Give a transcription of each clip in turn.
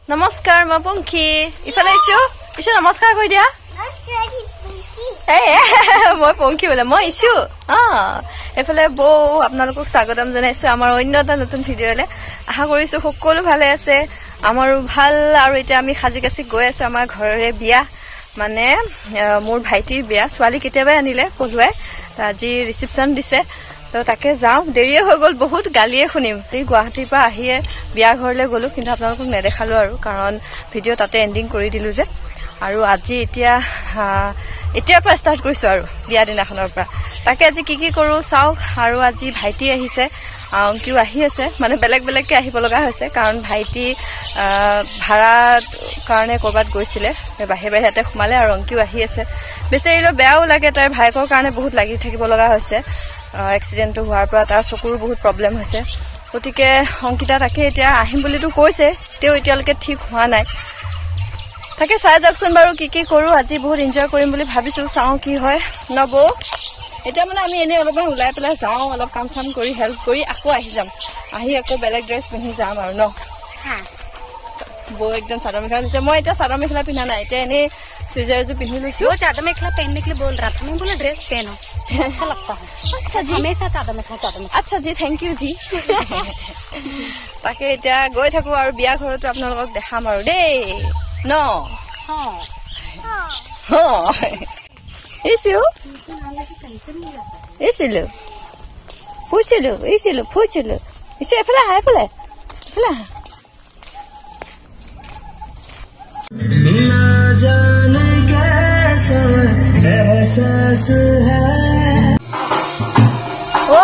নমস্কাৰ মই পংখী ইফালে ইছু ইছু নমস্কাৰ কৈ দিয়া মই পংখী বোলে মই ইছু এফালে বৌ আপোনালোকক স্বাগতম জনাইছো আমাৰ অন্য এটা নতুন ভিডিঅ'লে আশা কৰিছো সকলো ভালে আছে আমাৰো ভাল আৰু এতিয়া আমি খাজিকাছি গৈ আছো আমাৰ ঘৰৰে বিয়া মানে মোৰ ভাইটিৰ বিয়া ছোৱালী কেতিয়াবা আনিলে পঢ়ুৱাই আজি ৰিসেপশন দিছে তো তাকে যাও দেৰিয়ে হৈ গল বহুত গালিয়ে শুনিম তে গুৱাহাটীৰ পৰা আহিয়ে বিয়া ঘৰলে গলো কিন্তু আপোনালোকক নেদেখালো আৰু কাৰণ ভিডিঅ তাতে এন্ডিং কৰি দিলো যে আৰু আজি এতিয়া পৰা ষ্টাৰ্ট কৰিছো আৰু বিয়া দিনাখনৰ পৰা তাকে আজি কি কৰো চাও আৰু আজি ভাইটি আহিছে অংকিও আহি আছে মানে বেলেগ বেলেগকে আহিব লগা হৈছে কাৰণ ভাইটি ভাড়া কাৰণে কৰবাত গৈছিলে বাহিৰতে সোমালে আৰু অংকিও আহি আছে বেচেৰিলো বেয়াও লাগে তাই ভাইকৰ কাৰণে বহুত লাগি থাকিব লগা হৈছে এক্সিডেন্টটো হোৱাৰ পৰা তাৰ চকুৰ বহুত প্ৰবলেম হৈছে গতিকে অংকিতা তাকে এতিয়া আহিম বুলিতো কৈছে তেও এতিয়ালৈকে ঠিক হোৱা নাই তাকে চাই যাওকচোন বাৰু কি কৰো আজি বহুত এনজয় কৰিম বুলি ভাবিছো চাও কি হয় নব এটা মানে আমি এনে অলপমান উলাই পেলাই যাও অলপ কাম চাম কৰি হেল্প কৰি আকৌ আহি যাম আহি আকৌ বেলেগ ড্ৰেছ পিন্ধি যাম আৰু ন বৌ एकदम चादर मेखला दिसे मैं इतना चादर मेखला पिना ना इतना एने स्वेटर जो पिन लो वो चादर मेखला पहनने के लिए बोल रहा था मैं बोला ड्रेस पहनो अच्छा लगता है अच्छा जी हमेशा चादर मेखला अच्छा जी थैंक यू जी ताके इतना गई থাকো আৰু বিয়া ঘৰটো আপোনালোকক দেখাম আৰু দেই ন ইসিও ইসিলো ফুচিলো ইসে ফলা ना जाने कैसा एहसास है ओ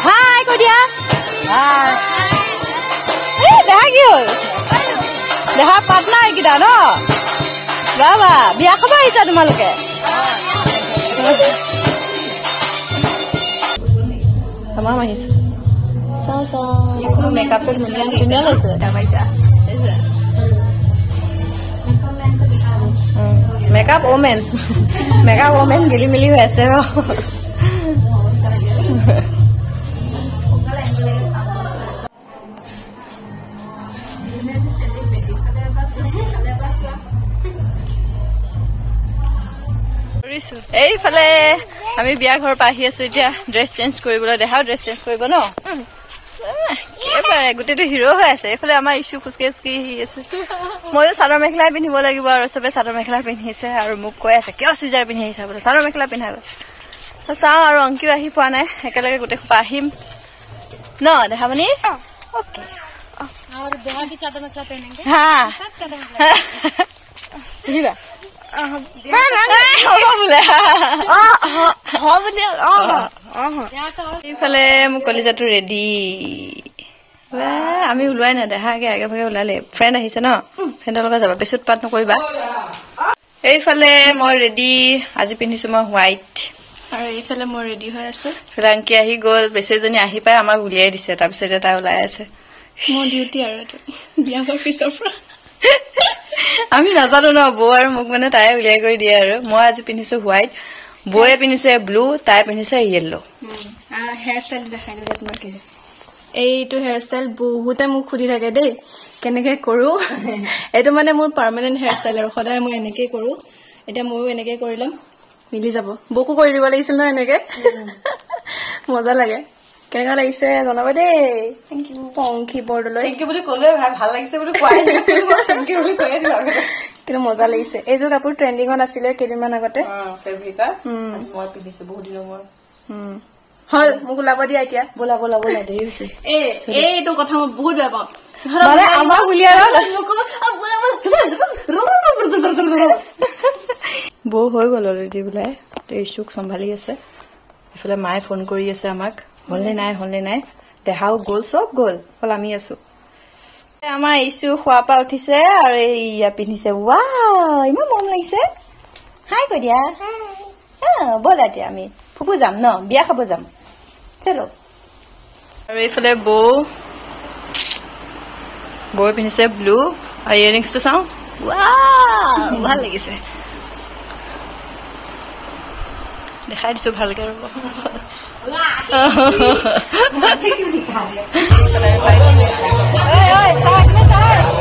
हाय कोडिया हाय ए দেখা কি হল দেখা পাটনা কিটা ন বাবা বিয়া খাব আহিছা তোমালোকে আমাৰ আহিছে সা মেকআপ তো ধুনীয়া লৈছে পাইছা मेकअप ओमेन गिली मिली हुई ऐसे रो এই ফালে আমি বিয়া ঘৰ পা আহি আছো এতিয়া ড্ৰেছ চেঞ্জ কৰিবলৈ দেখাও ড্ৰেছ চেঞ্জ কৰিব ন এবাৰে গুটেটো হিৰো হৈ আছে এফালে আমাৰ ইছু খুসকেসকি আছে ময়ো চাদৰ মেখলা পিন্ধিব লাগিব আৰু সবে চাদৰ মেখলা পিন্ধিছে আৰু মোক কৈ আছে কিয় সুইজাৰ পিন্ধি আহিছা বলে চাদৰ মেখলা পিন্ধাব তো চাও আৰু অংকিও আহি পোৱা নাই একেলগে গুটে খপা আহিম ন দেখাবনি ओके और दोहा भी चादर मेखला पहनेंगे हां हिरा ইফালে মোক কলিজাটো ৰেডি আমি ওলাই না দেখাকে আগে ভাগে ওলালে ফ্ৰেণ্ড আহিছে ন ফ্ৰেণ্ডৰ লগত যাবা বেছি উৎপাত নকৰিবা এইফালে মই ৰেডি আজি পিন্ধিছো মই হোৱাইট আৰু এইফালে মই ৰেডি হৈ আছো ফ্ৰাংকি আহি গ'ল বেছিজনী আহি পাই আমাক উলিয়াই দিছে তাৰ পিছত এটা ওলাই আছে মোৰ ডিউটি আৰু বিয়া হোৱাৰ পিছৰ পৰা আমি নাজানো ন বৌ আৰু মোক মানে তাই উলিয়াই কৰি দিয়ে আৰু মই আজি পিন্ধিছো হোৱাইট বৌয়ে পিন্ধিছে ব্লু তাই পিন্ধিছে ইয়েলো হেয়াৰ ষ্টাইল দেখাই দিলে তোমাক এইটো হেয়াৰ ষ্টাইল বহুতে মোক খুদি থাকে দেই কেনেকে কৰো এটো মানে মোৰ পাৰ্মানেন্ট হেয়াৰ ষ্টাইল আৰু সদায় মই এনেকৈ কৰো এটা ময়ো এনেকৈ কৰিলাম মিলি যাব বকু কৰি দিব লাগিছিল ন এনেকৈ মজা লাগে কেনেকা লাগিছে জনাবা দেই thank you Pankhi Bordoloi thank you বুলি কলে ভাল লাগিছে বুলি কোৱাই থ্যাংক ইউ বুলি কৈয়ে দিলা কিন্তু মজা লাগিছে এইযোৰ কাপোৰ ট্ৰেন্ডিংত আছিল কেইদিনমান আগতে ফেব্ৰিকা মই পিন্ধিছো বহুত দিনৰ মূৰত হল মোক ওলাব দিয়া এতিয়া বলা দেৰি হৈছে এইটো কথা মই বহুত বেয়া পাওঁ মানে আমাৰ বুলিয়া বৌ হৈ গল অলৰেডি বোলাই তো ইছুক চম্ভালি আছে ইফালে মায়ে ফোন কৰি আছে আমাক হলনে নাই দেখাও গ'ল চব গ'ল অকল আমি আছো আমাৰ ইছু খোৱা পা উঠিছে আৰু এইয়া পিন্ধিছে ৱাও ইমান মন লাগিছে হাই কৈ দিয়া ব'লা এতিয়া আমি ফুকু যাম ন বিয়া খাব যাম চলো আৰু এইফালে বৌ পিন্ধিছে ব্লু আৰু ইয়েৰিংছটো চাওঁ ৱাও ভাল লাগিছে দেখাই দিছো ভালকে ৰব Oi, sai, começar!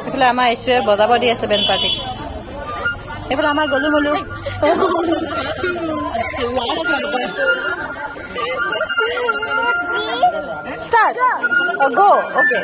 এইফালে আমাৰ ইছুৱে বজাব দি আছে বেণ্ড পাৰ্টিক এইফালে আমাৰ গলু গলু Start. Oh, go. Okay.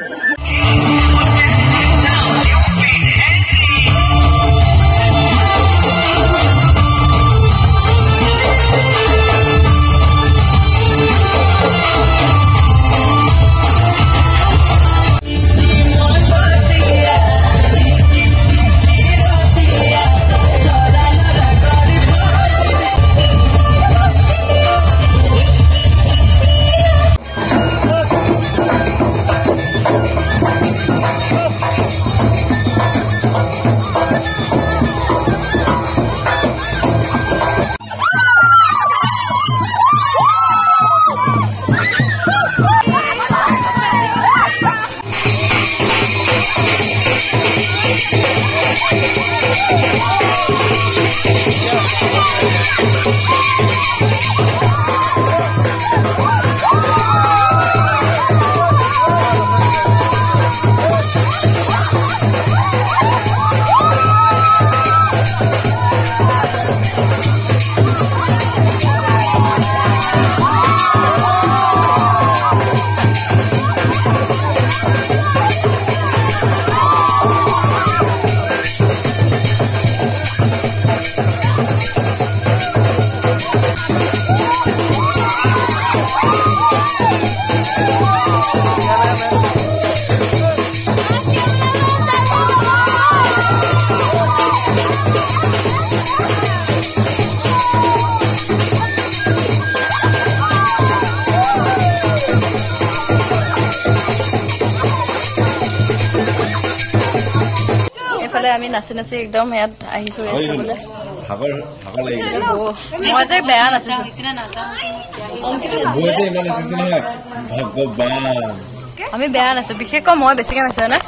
এইফালে আমি নাচি নাচি একদম ইয়াত আহিছো ৰেষ্টুৰেণ্টলৈ মই যে বেয়া নাচিছো আমি বেয়া নাচো বিশেষকৈ মই বেছিকে নাচো না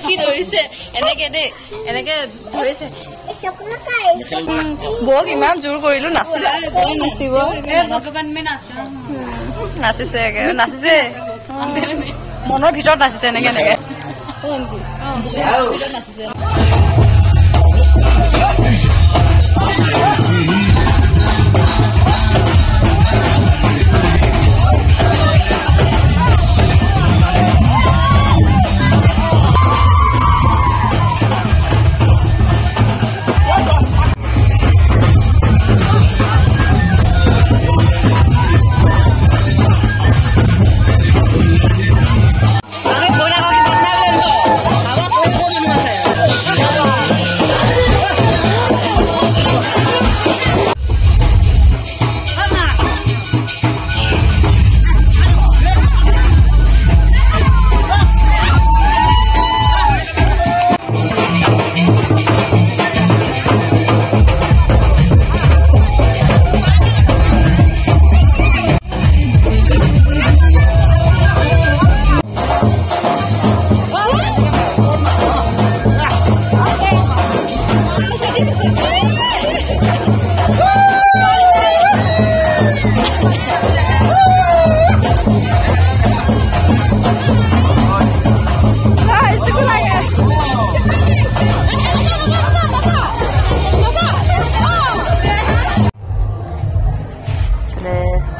কি ধৰিছে এনেকে দেই এনেকে ধৰিছে বৌক ইমান জোৰ কৰিলো নাচিলে নাচিব ভগৱান মে নাচিছে নাচিছে মনৰ ভিতৰত নাচিছে এনেকে এনেকে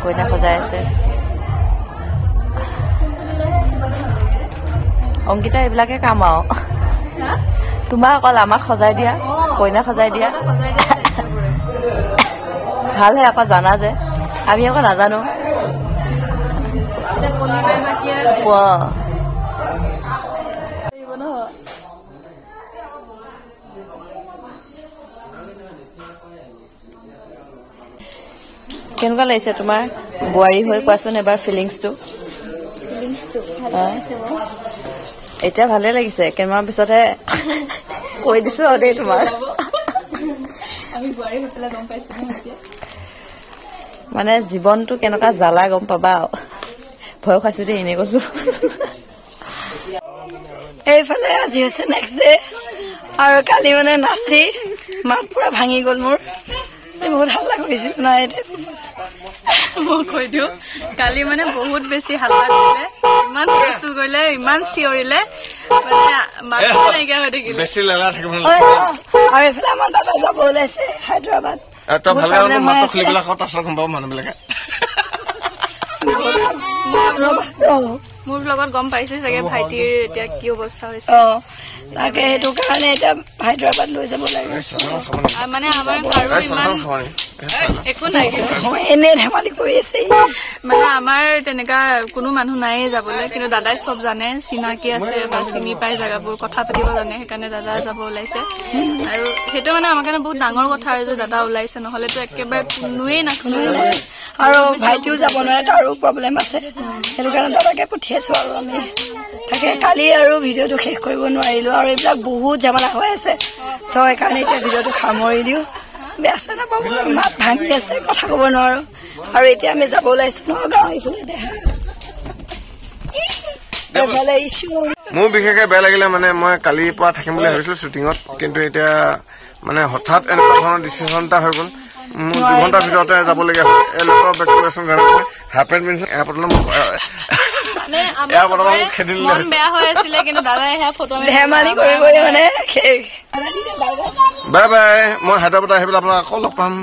কইনা সজাই আছে অংকিতা এইবিলাকে কাম আৰু তোমাৰ অকল আমাক সজাই দিয়া কইনা সজাই দিয়া ভালহে আকৌ জানা যে আমি আকৌ নাজানো কেনেকুৱা লাগিছে তোমাৰ বোৱাৰী হৈ কোৱাচোন এবাৰ ফিলিংছটো এতিয়া ভালে লাগিছে কেইমাহ পিছতহে কৈ দিছো আৰু দেই তোমাৰ মানে জীৱনটো কেনেকুৱা জ্বালা গম পাবা ভয় খাইছো দেই এনে কৈছো এইফালে আজি হৈছে নেক্সট ডে আৰু কালি মানে নাচি মাত পুৰা ভাঙি গল মোৰ বহুত হাল্লা কৰিছিল নাই মই কৈ দিওঁ কালি মানে বহুত বেছি হাল্লা কৰিলে ইমান কেঁচু কৰিলে ইমান চিঞৰিলে মানে মাথা নাইকিয়া হৈ থাকিলে বেছি লেলা থাকিব আৰু এইফালে আমাৰ দাদা যাব ওলাইছে হায়দৰাবাদ তই ভালকে মাত্ৰ খুলি পেলাই তাৰপিছত গম পাব মানুহবিলাকে মোৰ লগত গম পাইছে চাগে ভাইটিৰ এতিয়া কি অৱস্থা হৈছে তাকে সেইটো কাৰণে এতিয়া হায়দৰাবাদ লৈ যাব লাগে মানে আমাৰ কাৰো ইমান একো নাই এনে ধেমালি কৰি আছে মানে আমাৰ তেনেকা কোনো মানুহ নাইয়ে যাবলৈ কিন্তু দাদাই চব জানে চিনাকি আছে বা চিনি পাই জেগাবোৰ কথা পাতিব জানে সেইকাৰণে দাদা যাব ওলাইছে আৰু সেইটো মানে আমাৰ কাৰণে বহুত ডাঙৰ কথা আৰু যে দাদা ওলাইছে নহলেতো একেবাৰে কোনোৱেই নাছিলে আৰু ভাইটিও যাব নোৱাৰে তাৰো প্ৰব্লেম আছে সেইটো কাৰণে দাদাকে পঠিয়াইছো আৰু আমি তাকে কালি আৰু ভিডিঅ'টো শেষ কৰিব নোৱাৰিলো আৰু এইবিলাক বহুত ঝামেলা হৈ আছে চ' সেইকাৰণে এতিয়া ভিডিঅ'টো সামৰি দিওঁ বেয়া চেয়া নাপাব মাত ভাঙি আছে কথা ক'ব নোৱাৰো আৰু এতিয়া আমি যাব ওলাইছো নগাঁও এইফালে দেখা মোৰ বিশেষকৈ বেয়া লাগিলে মানে মই কালিৰ পৰা থাকিম বুলি ভাবিছিলো শ্বুটিঙত কিন্তু এতিয়া মানে হঠাৎ এনেকুৱা ধৰণৰ ডিচিশ্যন এটা হৈ গ'ল মোৰ 2 ঘণ্টাৰ ভিতৰতে যাবলগীয়া হ'ল এলেক্টৰ ভেকুলেশ্যন কাৰণে হাফ পেণ্ট পিন্ধিছো এয়াৰপৰ্টলৈ বেয়া হৈ আছিলে কিন্তু দাদাই ফটো ধেমালি কৰি কৰি মানে বাই বাই মই হায়দৰাবাদ আহি পেলাই আপোনাক আকৌ লগ পাম